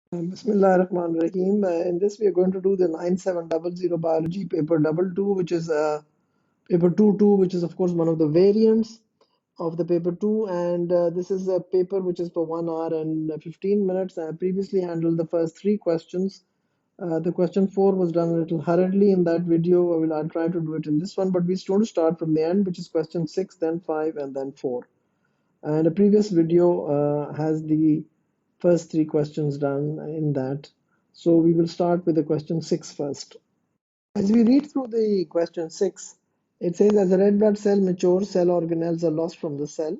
Bismillah ar-Rahman ar-Rahim. In this, we are going to do the 9700 biology paper double two, which is paper 2-2, which is, of course, one of the variants of the paper 2. And this is a paper which is for 1 hour and 15 minutes. I previously handled the first three questions. The question 4 was done a little hurriedly in that video. I'll try to do it in this one, but we're going to start from the end, which is question 6, then 5, and then 4. And a previous video has the first three questions done in that. So we will start with the question 6 first. As we read through the question 6, it says as the red blood cell matures, cell organelles are lost from the cell.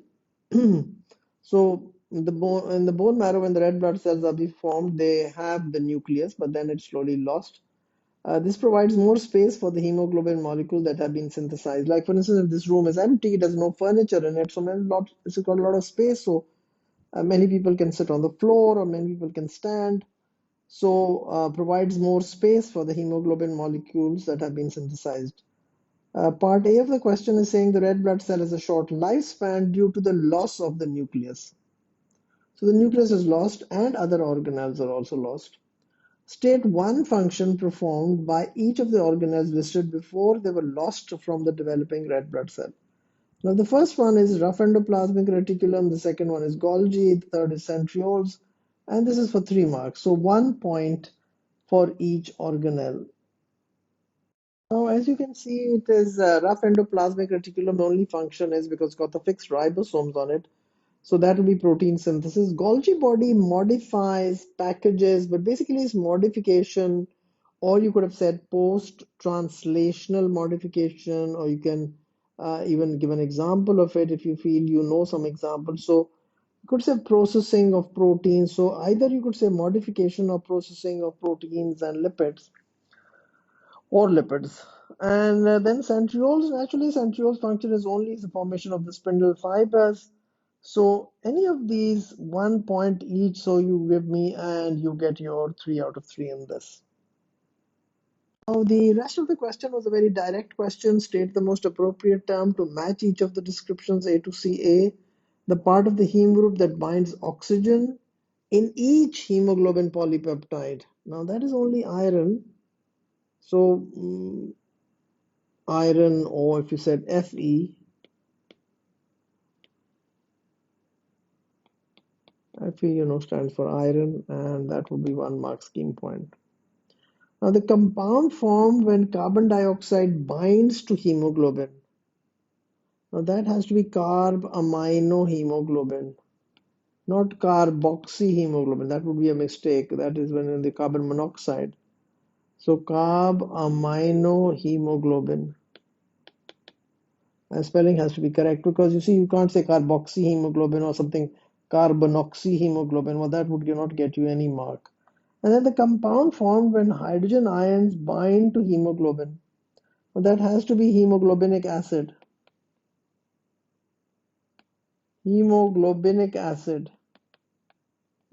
So in the bone marrow, when the red blood cells are being formed, they have the nucleus, but then it's slowly lost. This provides more space for the hemoglobin molecule that have been synthesized. Like for instance, if this room is empty, it has no furniture in it, so it's got a lot of space. So many people can sit on the floor, or many people can stand. So provides more space for the hemoglobin molecules that have been synthesized. Part A of the question is saying the red blood cell has a short lifespan due to the loss of the nucleus. So the nucleus is lost and other organelles are also lost. State one function performed by each of the organelles listed before they were lost from the developing red blood cell. Now, the first one is rough endoplasmic reticulum, the second one is Golgi, the third is centrioles, and this is for 3 marks. So 1 point for each organelle. Now, as you can see, it is rough endoplasmic reticulum. The only function is because it's got the fixed ribosomes on it. So that will be protein synthesis. Golgi body modifies, packages, but basically it's modification, or you could have said post-translational modification, or you can even give an example of it if you feel you know some examples. So you could say processing of proteins. So either you could say modification or processing of proteins and lipids or lipids. And then centrioles, naturally, centrioles function is only the formation of the spindle fibers. So any of these 1 point each, so you give me and you get your 3 out of 3 in this. Now the rest of the question was a very direct question. State the most appropriate term to match each of the descriptions A to C. A, the part of the heme group that binds oxygen in each hemoglobin polypeptide. Now that is only iron. So iron, or if you said Fe, Fe stands for iron, and that would be 1 mark scheme point. Now the compound formed when carbon dioxide binds to hemoglobin. Now that has to be carbaminohemoglobin, not carboxyhemoglobin. That would be a mistake. That is when in the carbon monoxide. So carbaminohemoglobin. And spelling has to be correct because you see you can't say carboxyhemoglobin or something carbonoxyhemoglobin. Well, that would not get you any mark. And then the compound formed when hydrogen ions bind to hemoglobin. Well, that has to be hemoglobinic acid. Hemoglobinic acid,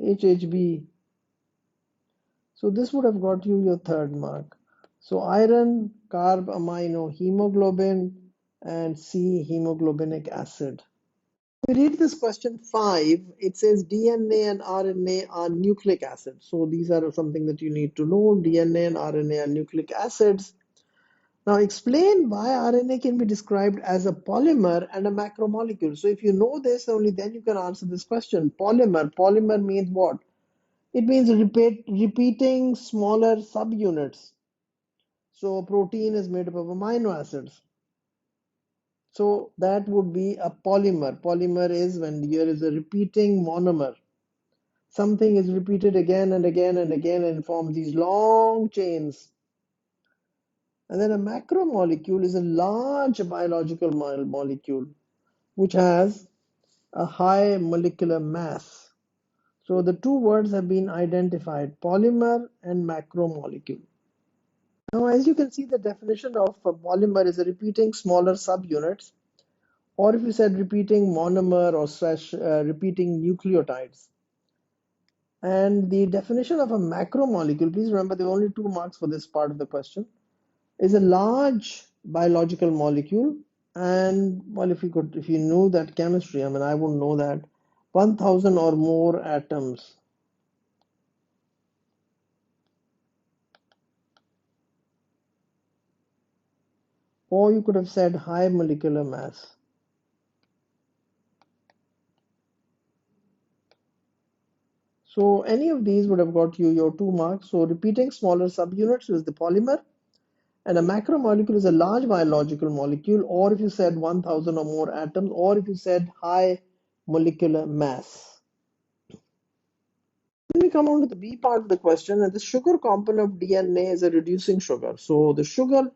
HHB. So this would have got you your 3rd mark. So iron, carb, amino, hemoglobin, and C, hemoglobinic acid. We read this question 5. It says DNA and RNA are nucleic acids. So these are something that you need to know. DNA and RNA are nucleic acids. Now explain why RNA can be described as a polymer and a macromolecule. So if you know this, only then you can answer this question. Polymer means what? It means repeating smaller subunits. So protein is made up of amino acids. So that would be a polymer. Polymer is when there is a repeating monomer. Something is repeated again and again and again and forms these long chains. And then a macromolecule is a large biological molecule which has a high molecular mass. So the two words have been identified, polymer and macromolecule. Now, as you can see, the definition of a polymer is a repeating smaller subunits, or if you said repeating monomer or repeating nucleotides. And the definition of a macromolecule, please remember there are only 2 marks for this part of the question, is a large biological molecule. And well, if you knew that chemistry, I mean, I wouldn't know that, 1,000 or more atoms. or you could have said high molecular mass. So any of these would have got you your 2 marks. So repeating smaller subunits is the polymer, and a macromolecule is a large biological molecule, or if you said 1000 or more atoms, or if you said high molecular mass. Then we come on to the B part of the question, and the sugar component of DNA is a reducing sugar. So the sugar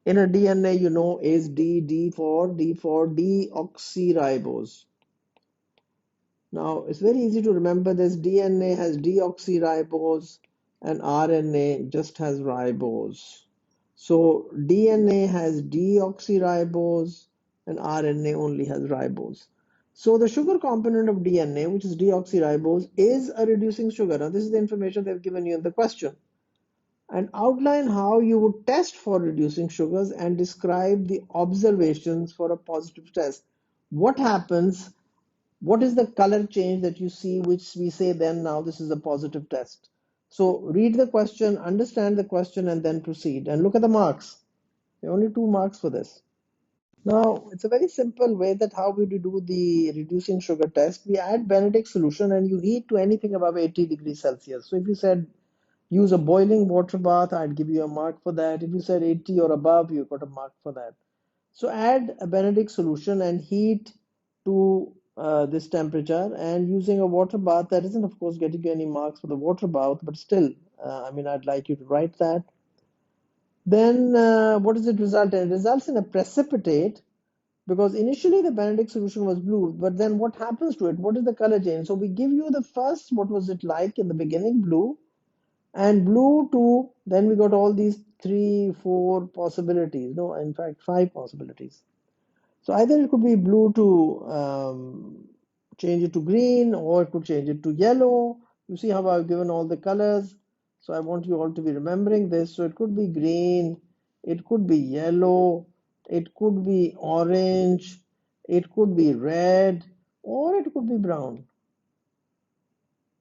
in a DNA, you know, is D for deoxyribose. Now, it's very easy to remember this. DNA has deoxyribose and RNA just has ribose. So DNA has deoxyribose and RNA only has ribose. So the sugar component of DNA, which is deoxyribose, is a reducing sugar. Now, this is the information they've given you in the question. And outline how you would test for reducing sugars and describe the observations for a positive test. What happens? What is the color change that you see, which we say then now this is a positive test? So read the question, understand the question, and then proceed. And look at the marks. There are only 2 marks for this. Now, it's a very simple way that how we do the reducing sugar test. We add Benedict solution and you heat to anything above 80 degrees Celsius. So if you said use a boiling water bath, I'd give you a mark for that. If you said 80 or above, you got a mark for that. So add a Benedict solution and heat to this temperature, and using a water bath, that isn't of course getting you any marks for the water bath, but still, I mean, I'd like you to write that. Then what does it result in? It results in a precipitate because initially the Benedict solution was blue, but then what happens to it? What is the color change? So we give you the first, what was it like in the beginning, blue, and blue to, then we got all these 3, 4 possibilities. No, in fact, 5 possibilities. So either it could be blue to change it to green, or it could change it to yellow. You see how I've given all the colors. So I want you all to be remembering this. So it could be green, it could be yellow, it could be orange, it could be red, or it could be brown.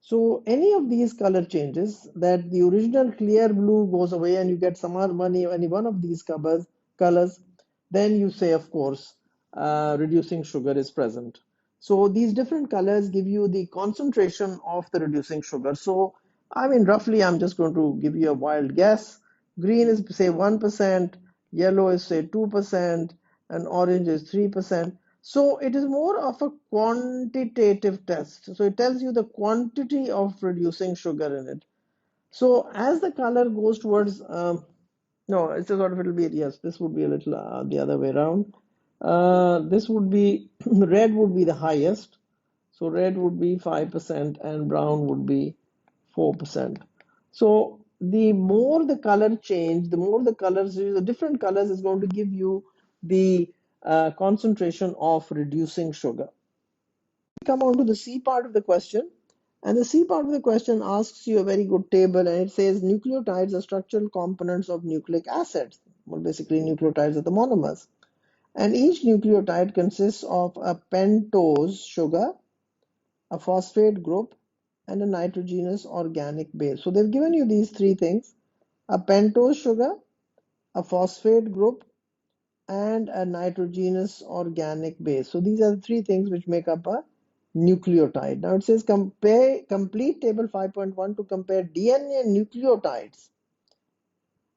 So any of these color changes, that the original clear blue goes away and you get some other money, any one of these colors, then you say, of course, reducing sugar is present. So these different colors give you the concentration of the reducing sugar. So I mean, roughly, I'm just going to give you a wild guess. Green is say 1%, yellow is say 2%, and orange is 3%. So it is more of a quantitative test. So it tells you the quantity of reducing sugar in it. So as the color goes towards, no, it's a sort of, it'll be, yes, this would be a little the other way around. This would be, red would be the highest. So red would be 5% and brown would be 4%. So the more the color change, the more the colors, the different colors is going to give you the concentration of reducing sugar. We come on to the C part of the question. And the C part of the question asks you a very good table, and it says nucleotides are structural components of nucleic acids. Well, basically, nucleotides are the monomers. And each nucleotide consists of a pentose sugar, a phosphate group, and a nitrogenous organic base. So they've given you these 3 things: a pentose sugar, a phosphate group, and a nitrogenous organic base. So these are the 3 things which make up a nucleotide. Now it says compare complete table 5.1 to compare DNA nucleotides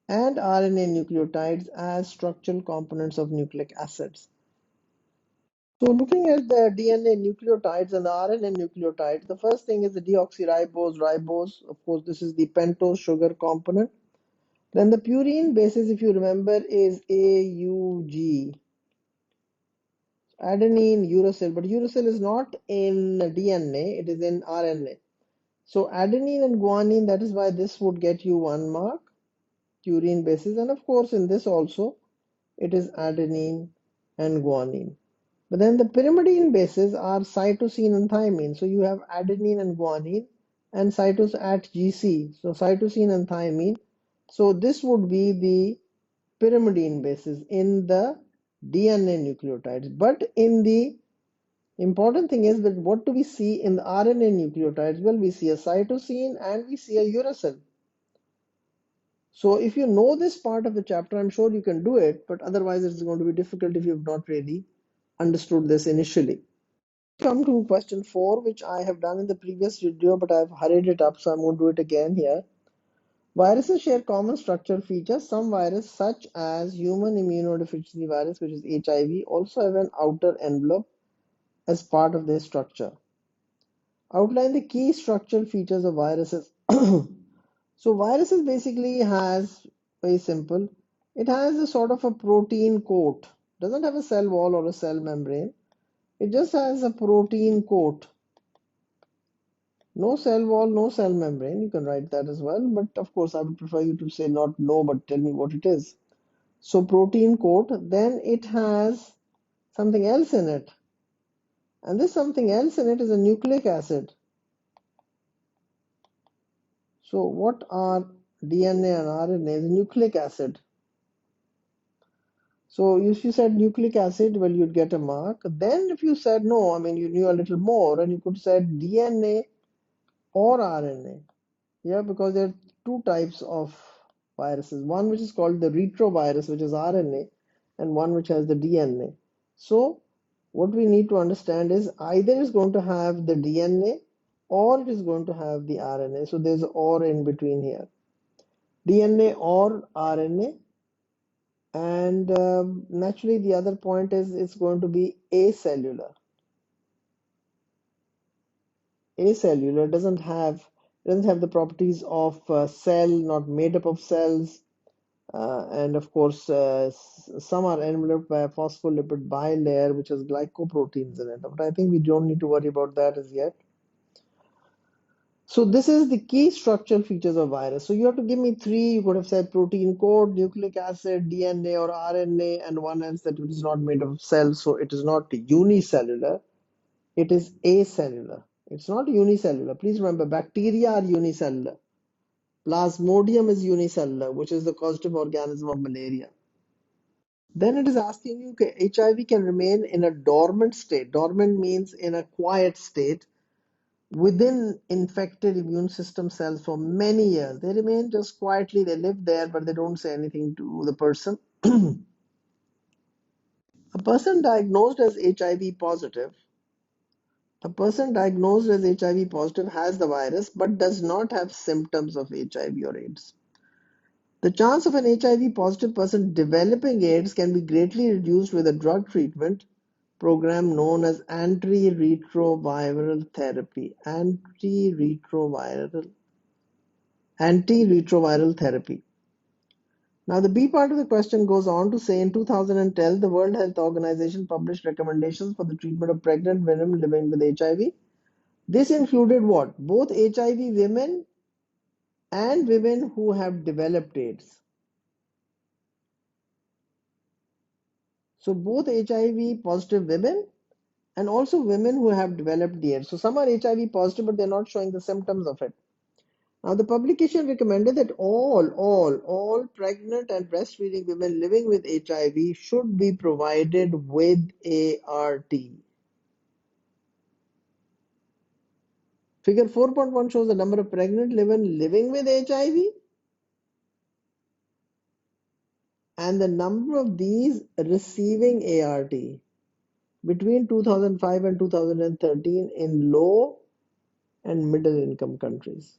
and RNA nucleotides as structural components of nucleic acids. So looking at the DNA nucleotides and the RNA nucleotides, the first thing is the deoxyribose, ribose. Of course, this is the pentose sugar component. Then the purine basis, if you remember, is AUG. Adenine, uracil, but uracil is not in DNA, it is in RNA. So adenine and guanine, that is why this would get you 1 mark, purine basis. And of course, in this also, it is adenine and guanine. But then the pyrimidine bases are cytosine and thymine. So you have adenine and guanine and cytos at GC. So cytosine and thymine. So this would be the pyrimidine bases in the DNA nucleotides. But in the important thing is that what do we see in the RNA nucleotides? Well, we see a cytosine and we see a uracil. So if you know this part of the chapter, I'm sure you can do it, but otherwise it's going to be difficult if you've not really understood this initially. Come to question 4, which I have done in the previous video, but I've hurried it up, so I'm going to do it again here. Viruses share common structural features. Some viruses, such as human immunodeficiency virus, which is HIV, also have an outer envelope as part of their structure. Outline the key structural features of viruses. So viruses basically has, very simple, it has a sort of a protein coat. Doesn't have a cell wall or a cell membrane. It just has a protein coat. No cell wall, no cell membrane. You can write that as well, but of course I would prefer you to say not no, but tell me what it is. So protein coat, then it has something else in it. And this something else in it is a nucleic acid. So what are DNA and RNA? The nucleic acid. So if you said nucleic acid, well, you'd get a mark. Then if you said no, I mean, you knew a little more and you could said DNA or RNA. Yeah, because there are two types of viruses. One which is called the retrovirus, which is RNA, and one which has the DNA. So what we need to understand is either it's going to have the DNA or it is going to have the RNA. So there's or in between here. DNA or RNA. And naturally, the other point is it's going to be acellular. Acellular doesn't have the properties of cell, not made up of cells, and of course, some are enveloped by a phospholipid bilayer, which has glycoproteins in it. But I think we don't need to worry about that as yet. So this is the key structural features of virus. So you have to give me three. You could have said protein coat, nucleic acid, DNA or RNA, and one else that it is not made of cells, so it is not unicellular. It is acellular. It's not unicellular. Please remember, bacteria are unicellular. Plasmodium is unicellular, which is the causative organism of malaria. Then it is asking you, okay, HIV can remain in a dormant state. Dormant means in a quiet state within infected immune system cells for many years. They remain just quietly, they live there, but they don't say anything to the person. A person diagnosed as HIV positive, a person diagnosed as HIV positive has the virus but does not have symptoms of HIV or AIDS. The chance of an HIV positive person developing AIDS can be greatly reduced with a drug treatment program known as antiretroviral therapy. Antiretroviral therapy. Now, the B part of the question goes on to say in 2010, the World Health Organization published recommendations for the treatment of pregnant women living with HIV. This included what? Both HIV women and women who have developed AIDS. So both HIV positive women and also women who have developed the AIDS. So some are HIV positive, but they're not showing the symptoms of it. Now the publication recommended that all pregnant and breastfeeding women living with HIV should be provided with ART. Figure 4.1 shows the number of pregnant women living with HIV and the number of these receiving ART between 2005 and 2013 in low and middle income countries.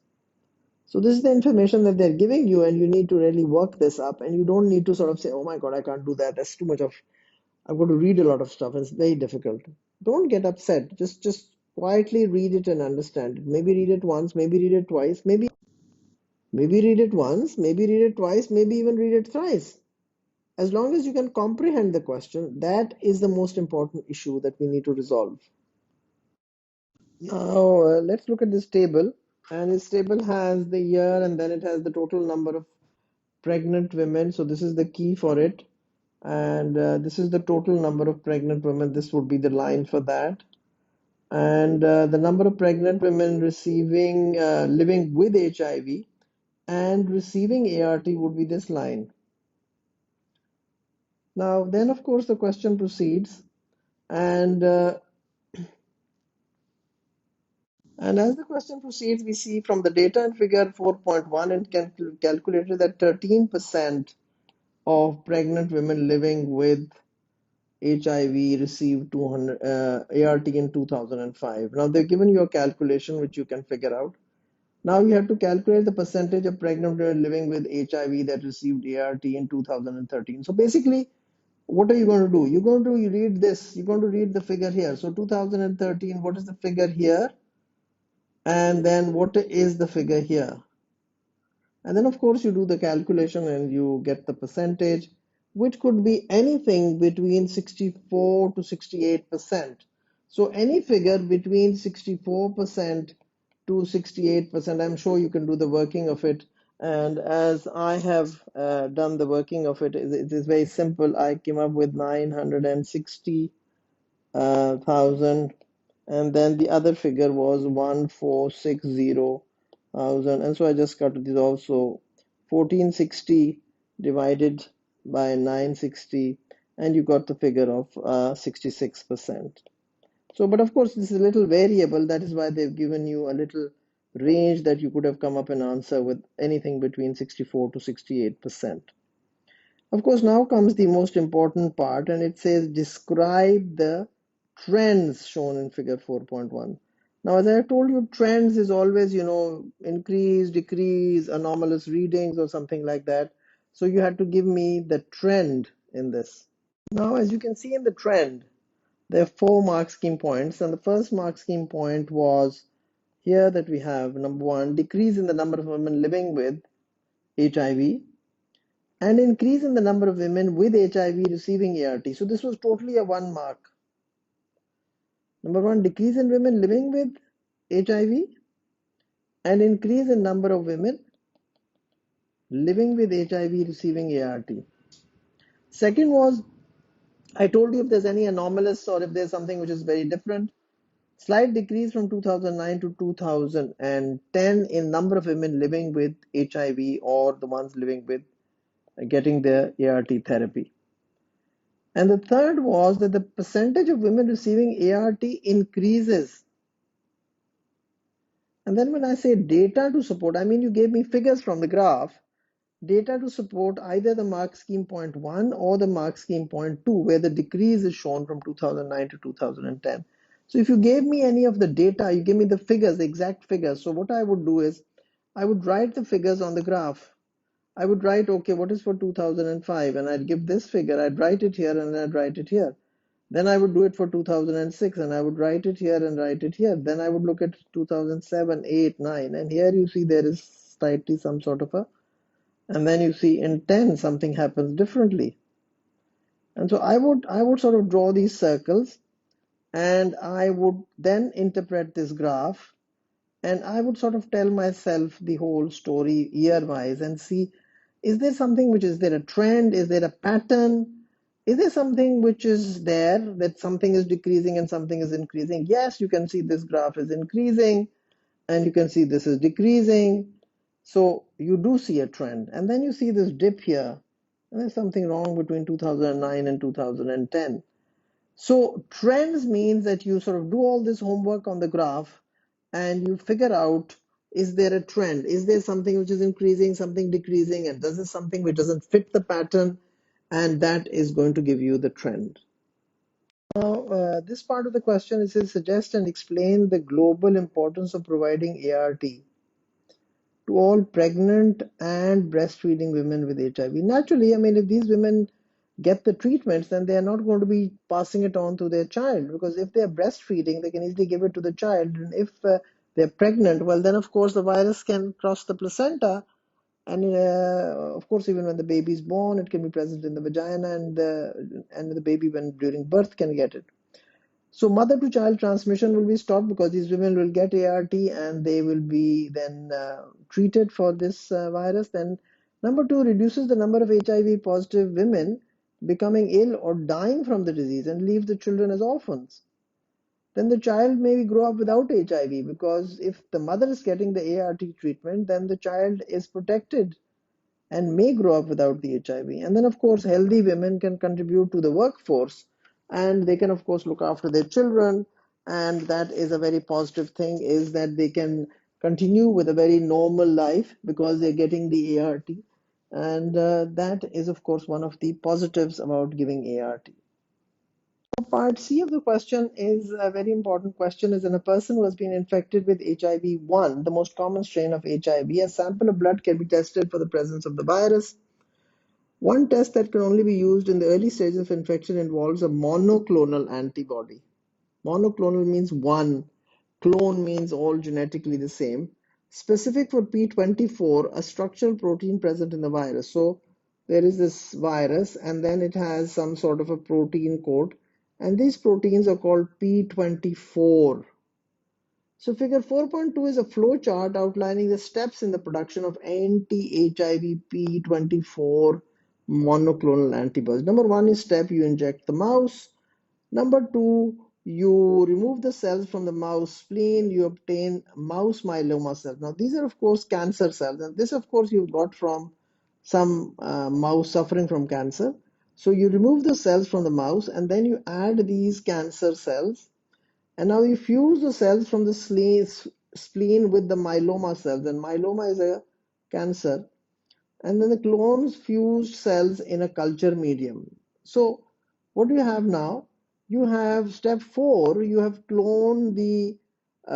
So this is the information that they're giving you, and you need to really work this up, and you don't need to sort of say, oh my God, I can't do that. That's too much of, I've got to read a lot of stuff. It's very difficult. Don't get upset. Just quietly read it and understand it. Maybe read it once, maybe read it twice, maybe read it once, maybe read it twice, maybe even read it thrice. As long as you can comprehend the question, that is the most important issue that we need to resolve. Now, let's look at this table. And this table has the year and then it has the total number of pregnant women. So this is the key for it. And this is the total number of pregnant women. This would be the line for that. And the number of pregnant women receiving, living with HIV and receiving ART would be this line. Now, then, of course, the question proceeds. And And as the question proceeds, we see from the data in figure 4.1, it calculated that 13% of pregnant women living with HIV received 200 ART in 2005. Now they've given you a calculation which you can figure out. Now you have to calculate the percentage of pregnant women living with HIV that received ART in 2013. So basically, what are you going to do? You're going to read this. You're going to read the figure here. So 2013, what is the figure here? And then what is the figure here? And then, of course, you do the calculation and you get the percentage, which could be anything between 64 to 68%. So any figure between 64% to 68%, I'm sure you can do the working of it. And as I have done the working of it, it is very simple. I came up with 960,000, and then the other figure was 1460,000, and so I just cut this also 1460 divided by 960, and you got the figure of 66%. So, but of course, this is a little variable. That is why they've given you a little range that you could have come up an answer with anything between 64 to 68%. Of course, now comes the most important part, and it says describe the trends shown in figure 4.1. Now, as I have told you, trends is always, increase, decrease, anomalous readings, or something like that. So you had to give me the trend in this. Now, as you can see in the trend, there are four mark scheme points, and the first mark scheme point was here that we have number one, decrease in the number of women living with HIV, and increase in the number of women with HIV receiving ART. So this was totally a one mark. Number one, decrease in women living with HIV and increase in number of women living with HIV receiving ART. Second was, I told you if there's any anomalous or if there's something which is very different, slight decrease from 2009 to 2010 in number of women living with HIV or the ones living with getting their ART therapy. And the third was that the percentage of women receiving ART increases. And then when I say data to support, I mean you gave me figures from the graph, data to support either the mark scheme point 1 or the mark scheme point 2, where the decrease is shown from 2009 to 2010. So if you gave me any of the data, you give me the figures, the exact figures. So what I would do is I would write the figures on the graph. I would write, okay, what is for 2005? And I'd give this figure, I'd write it here and I'd write it here. Then I would do it for 2006 and I would write it here and write it here. Then I would look at 2007, 8, 9, and here you see there is slightly some sort of a, and then you see in 10 something happens differently. And so I would sort of draw these circles and I would then interpret this graph and I would sort of tell myself the whole story year wise and see, is there something which is there a trend? Is there a pattern? Is there something which is there that something is decreasing and something is increasing? Yes, you can see this graph is increasing and you can see this is decreasing. So you do see a trend. And then you see this dip here. And there's something wrong between 2009 and 2010. So trends means that you sort of do all this homework on the graph and you figure out, is there a trend? Is there something which is increasing, something decreasing, and does it something which doesn't fit the pattern? And that is going to give you the trend. Now, this part of the question is to suggest and explain the global importance of providing ART to all pregnant and breastfeeding women with HIV. Naturally, I mean, if these women get the treatments, then they are not going to be passing it on to their child, because if they are breastfeeding, they can easily give it to the child. And if they're pregnant, well, then of course the virus can cross the placenta. And of course, even when the baby is born, it can be present in the vagina, and the baby, when during birth, can get it. So mother to child transmission will be stopped because these women will get ART and they will be then treated for this virus. Then number two, reduces the number of HIV positive women becoming ill or dying from the disease and leave the children as orphans. Then the child may grow up without HIV, because if the mother is getting the ART treatment, then the child is protected and may grow up without the HIV. And then, of course, healthy women can contribute to the workforce and they can, of course, look after their children. and that is a very positive thing, is that they can continue with a very normal life because they're getting the ART. And that is, of course, one of the positives about giving ART. Part C of the question is a very important question. Is in a person who has been infected with HIV-1, the most common strain of HIV, a sample of blood can be tested for the presence of the virus. One test that can only be used in the early stages of infection involves a monoclonal antibody. Monoclonal means one, clone means all genetically the same. Specific for P24, a structural protein present in the virus. So there is this virus, and then it has some sort of a protein coat, and these proteins are called P24. So figure 4.2 is a flow chart outlining the steps in the production of anti-HIV P24 monoclonal antibodies. Number one is step, you inject the mouse. Number two, you remove the cells from the mouse spleen, you obtain mouse myeloma cells. Now, these are, of course, cancer cells, and this, of course, you got from some mouse suffering from cancer. So, you remove the cells from the mouse, and then you add these cancer cells, and now you fuse the cells from the spleen with the myeloma cells, and myeloma is a cancer, and then the clones fused cells in a culture medium. So what do you have now? You have step 4, you have cloned the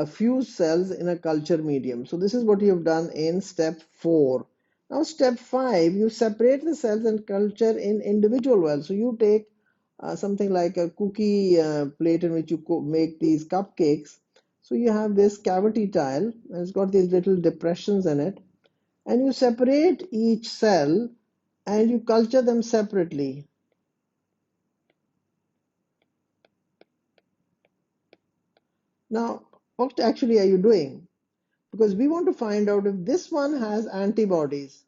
fused cells in a culture medium. So this is what you have done in step 4. Now step 5, you separate the cells and culture in individual wells. So you take something like a cookie plate in which you make these cupcakes. So you have this cavity tile, and it's got these little depressions in it, and you separate each cell and you culture them separately. Now, what actually are you doing? Because we want to find out if this one has antibodies,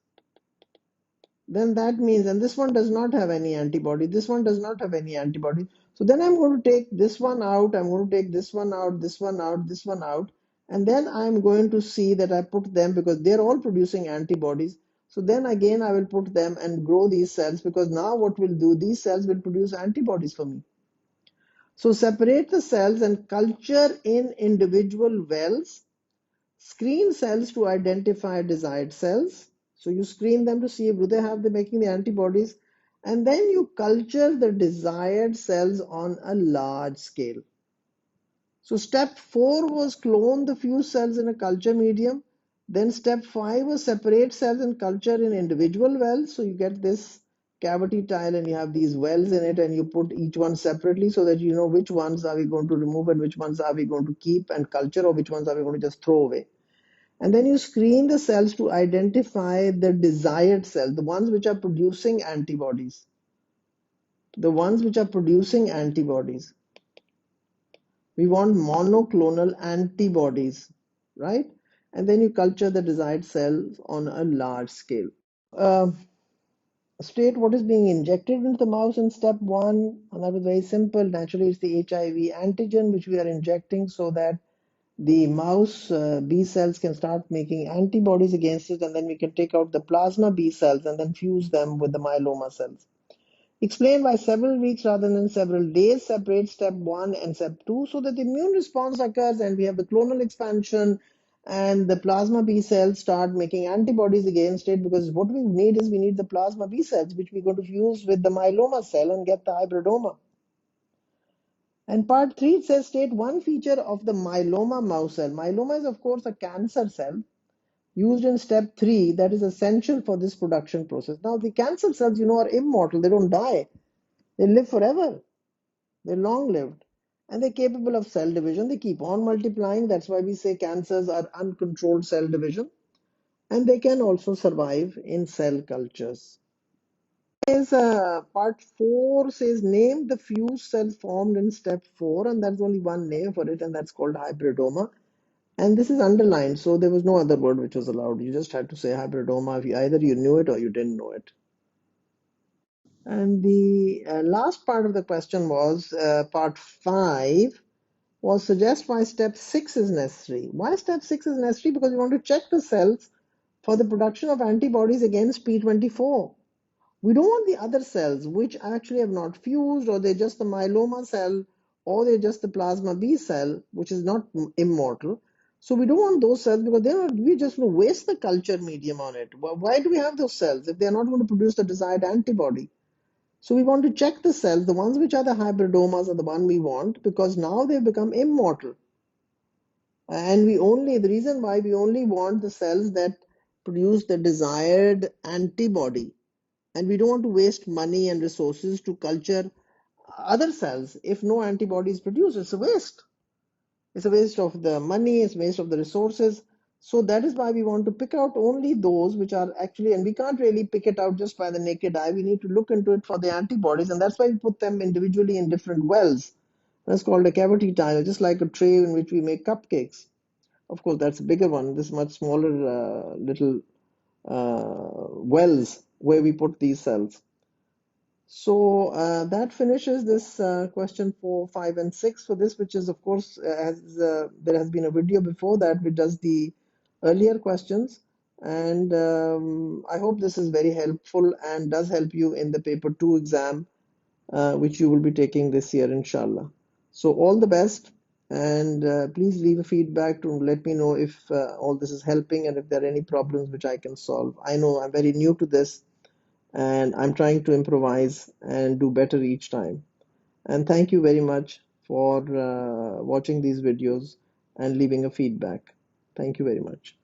then that means, and this one does not have any antibody, this one does not have any antibody. So then I'm going to take this one out, I'm going to take this one out, this one out, this one out, and then I'm going to see that I put them, because they're all producing antibodies. So then again I will put them and grow these cells, because now what will do, these cells will produce antibodies for me. So separate the cells and culture in individual wells. Screen cells to identify desired cells. So you screen them to see if do they have the making the antibodies, and then you culture the desired cells on a large scale. So step 4 was clone the fused cells in a culture medium. Then step 5 was separate cells and culture in individual wells. So you get this cavity tile and you have these wells in it, and you put each one separately so that you know which ones are we going to remove and which ones are we going to keep and culture, or which ones are we going to just throw away. And then you screen the cells to identify the desired cell, the ones which are producing antibodies. The ones which are producing antibodies. We want monoclonal antibodies, right? And then you culture the desired cells on a large scale. Uh, State what is being injected into the mouse in step 1, and that is very simple. Naturally, it's the HIV antigen which we are injecting so that the mouse B cells can start making antibodies against it, and then we can take out the plasma B cells and then fuse them with the myeloma cells. Explain why several weeks rather than several days separate step 1 and step 2 so that the immune response occurs and we have the clonal expansion and the plasma B cells start making antibodies against it, because what we need is we need the plasma B cells which we're going to fuse with the myeloma cell and get the hybridoma. And part 3 says state one feature of the myeloma mouse cell. Myeloma is of course a cancer cell used in step 3 that is essential for this production process. Now the cancer cells, are immortal, they don't die. They live forever. They're long lived. And they're capable of cell division. They keep on multiplying. That's why we say cancers are uncontrolled cell division. And they can also survive in cell cultures. Part 4 says name the fused cell formed in step 4. And that's only one name for it, and that's called hybridoma. And this is underlined, so there was no other word which was allowed. You just had to say hybridoma. If either you knew it or you didn't know it. And the last part of the question was part 5 was suggest why step 6 is necessary. Why step 6 is necessary? Because we want to check the cells for the production of antibodies against P24. We don't want the other cells which actually have not fused, or they're just the myeloma cell or they're just the plasma B cell, which is not immortal. So we don't want those cells because we just going to waste the culture medium on it. Why do we have those cells if they're not going to produce the desired antibody? So we want to check the cells, the ones which are the hybridomas are the one we want because now they've become immortal. And the reason why we only want the cells that produce the desired antibody. And we don't want to waste money and resources to culture other cells if no antibody is produced. It's a waste. It's a waste of the money, it's a waste of the resources. So that is why we want to pick out only those which are actually, and we can't really pick it out just by the naked eye. We need to look into it for the antibodies, and that's why we put them individually in different wells. That's called a cavity tile, just like a tray in which we make cupcakes. Of course, that's a bigger one. This much smaller little wells where we put these cells. So that finishes this question 4, 5, and 6 for this, which is, of course, there has been a video before that which does the earlier questions. And I hope this is very helpful and does help you in the paper 2 exam, which you will be taking this year, inshallah. So all the best, and please leave a feedback to let me know if all this is helping and if there are any problems which I can solve. I know I'm very new to this and I'm trying to improvise and do better each time. And thank you very much for watching these videos and leaving a feedback. Thank you very much.